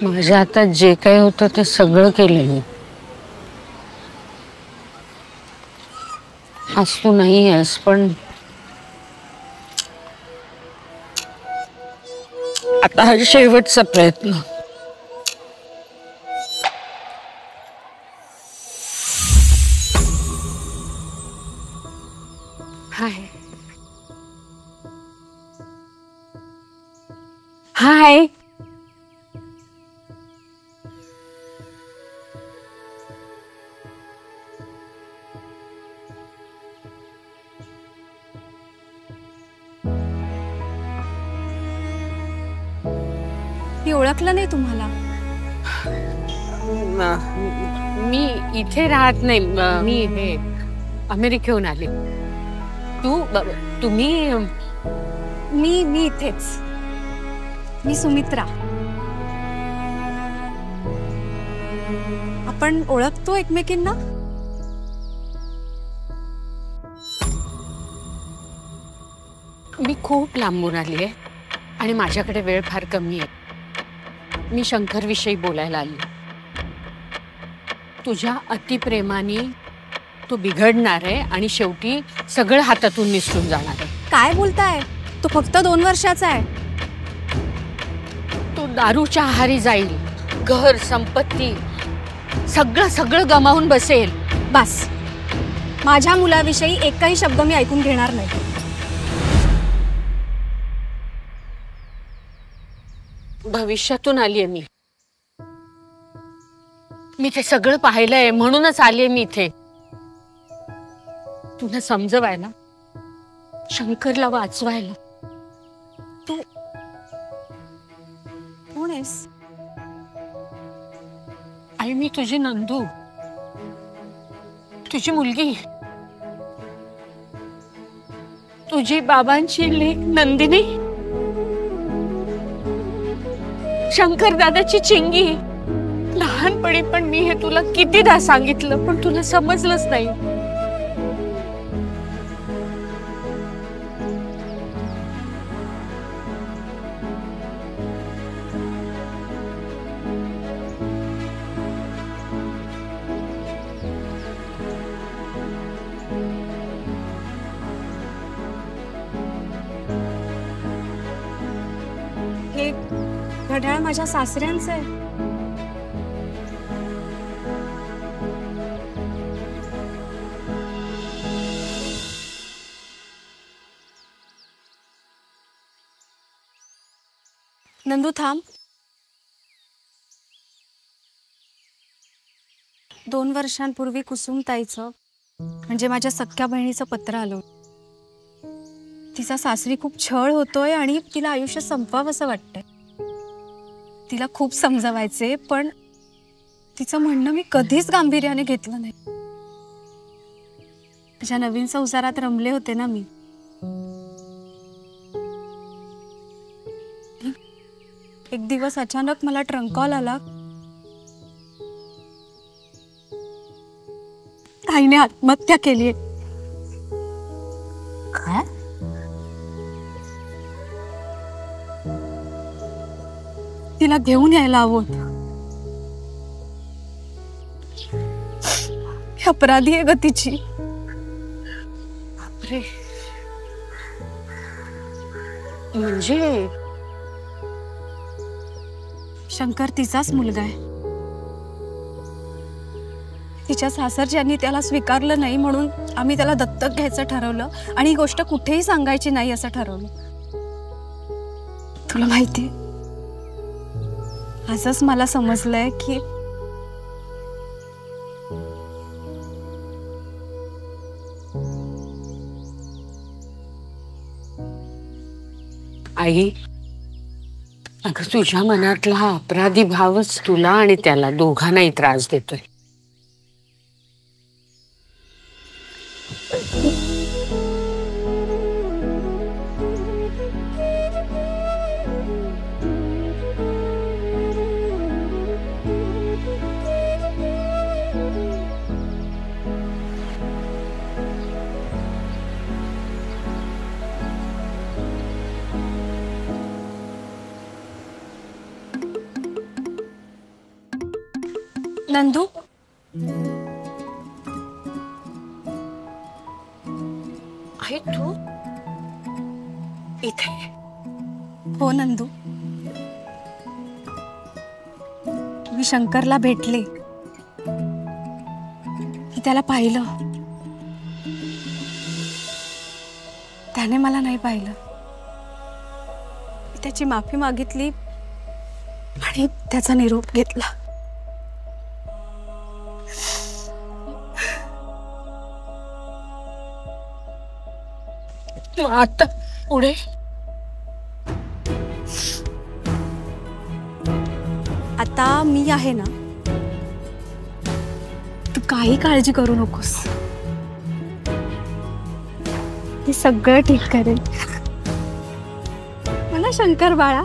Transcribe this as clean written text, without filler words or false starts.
माझ्या हातात जे काही होतं ते सगळं केलं मी. आज तू नाही आहेस पण आता हा शेवटचा प्रयत्न. हाय हाय. मी ओळखलं नाही तुम्हाला. मी इथे राहत नाही. मी हे अमेरिकेहून आले. तुम्ही मी इथेच. मी सुमित्रा. आपण ओळखतो एकमेकींना. मी खूप लांबून आली आहे आणि माझ्याकडे वेळ फार कमी आहे. मी शंकर विषयी बोलायला आली. तुझ्या अतिप्रेमाने तो बिघडणार आहे आणि शेवटी सगळं हातातून निसटून जाणार आहे. काय बोलताय? तो फक्त 2 वर्षाचा आहे. तो दारूच्या आहारी जाईल. घर संपत्ती सगळं गमावून बसेल. बस, माझ्या मुलाविषयी एकही शब्द मी ऐकून घेणार नाही. भविष्यातून आलीये मी ते सगळं पाहिलंय म्हणूनच आलीये मी इथे. तुला समजवायला, शंकरला वाचवायला. तू कोण आहेस? आई, मी तुझी नंदू, तुझी मुलगी, तुझी बाबांची लेक नंदिनी, शंकर दादाची चिंगी. लहानपणी पण मी हे तुला कितीदा सांगितलं पण तुला समजलंच नाही. हे घड्याळ माझ्या सासऱ्यांचं आहे. नंदू थांब. 2 वर्षांपूर्वी कुसुमताईचं म्हणजे माझ्या सख्ख्या बहिणीचं पत्र आलं. तिचा सासरी खूप छळ होतोय आणि तिला आयुष्य संपवावं असं वाटतंय. तिला खूप समजावायचे पण तिचं म्हणणं मी कधीच गांभीर्याने घेतलं नाही. माझ्या नवीन संसारात रमले होते ना मी. एक दिवस अचानक मला ट्रंक कॉल आला. ताईने आत्महत्या केली. काय? तिला घेऊन यायला हवं. अपराधी आहे ग तिची. बापरे. म्हणजे शंकर तिचाच मुलगा आहे. तिच्या सासरच्यांनी त्याला स्वीकारलं नाही म्हणून आम्ही त्याला दत्तक घ्यायचं ठरवलं आणि ही गोष्ट कुठेही सांगायची नाही असं ठरवलं. तुला माहिती, आजच मला समजलंय की आई, अगं तुझ्या मनातला हा अपराधी भावच तुला आणि त्याला दोघांनाही त्रास देतोय. नंदू, आहे तू इथे? हो नंदू, मी शंकरला भेटले. मी त्याला पाहिलं, त्याने मला नाही पाहिलं. मी त्याची माफी मागितली आणि त्याचा निरोप घेतला. आता पुढे आता मी आहे ना, तू काही काळजी करू नकोस. मी सगळं ठीक करेन. मला शंकर बाळा.